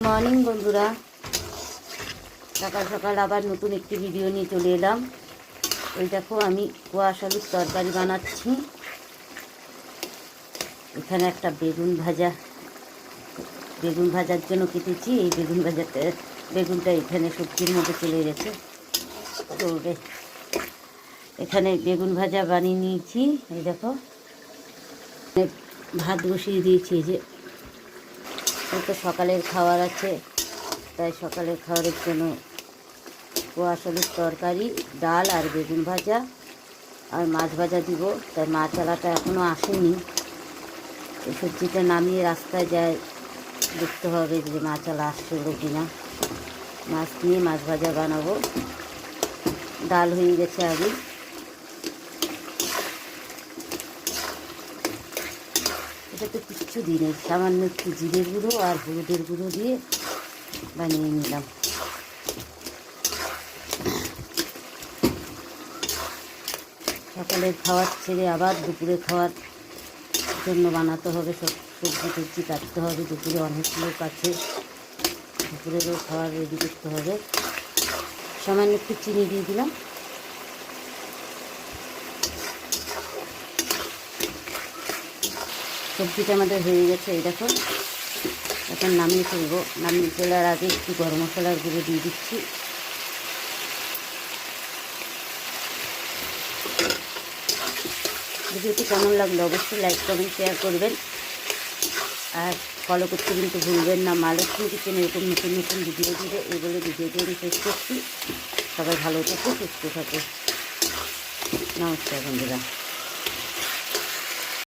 Morning বন্ধুরা, সকাল সকাল আবার নতুন একটি ভিডিও নিয়ে চলে এলাম। ওই দেখো, আমি কোয়াশ আলুর তরকারি বানাচ্ছি। এখানে একটা বেগুন ভাজার জন্য কেটেছি। এই বেগুনটা এখানে সবজির মধ্যে চলে গেছে। তো এখানে বেগুন ভাজা বানিয়ে নিয়েছি। এই দেখো, ভাত বসিয়ে দিয়েছি। এই যে তো সকালের খাবার আছে, তাই সকালের খাবারের জন্য কোয়াশ আলুর তরকারি, ডাল আর বেগুন ভাজা আর মাছ ভাজা দিব। তাই মাছওয়ালাটা এখনও আসেনি। এই সবজিটা নামিয়ে রাস্তায় যায়, দেখতে হবে যে মাছওয়ালা আসছিল কি না। মাছ নিয়ে মাছ ভাজা বানাবো। ডাল হয়ে গেছে আগে। এটাতে কিচ্ছু দিই নেই, সামান্য একটু জিরের গুঁড়ো আর হলুদের গুঁড়ো দিয়ে বানিয়ে নিলাম। সকালের খাওয়ার ছেড়ে আবার দুপুরে খাওয়ার জন্য বানাতে হবে। সব সবজি কাটতে হবে। দুপুরে অনেক লোক আছে, দুপুরেরও খাবার রেডি করতে হবে। সামান্য একটু চিনি দিয়ে দিলাম। সবজিটা আমাদের হয়ে গেছে। এই দেখো, এখন নামিয়ে ফেলবো। নামিয়ে ফেলার আগে একটু গরম মশলার গুঁড়ো দিয়ে দিচ্ছি। ভিডিওটি কেমন লাগলো অবশ্যই লাইক কমেন্ট শেয়ার করবেন, আর ফলো করতে কিন্তু ভুলবেন না। মা লক্ষ্মী কিচেন এরকম নতুন নতুন ভিডিও দিলে এই বলে ভিডিওটি আমি শেষ করছি। সবাই ভালো থাকে, সুস্থ থাকে। নমস্কার বন্ধুরা।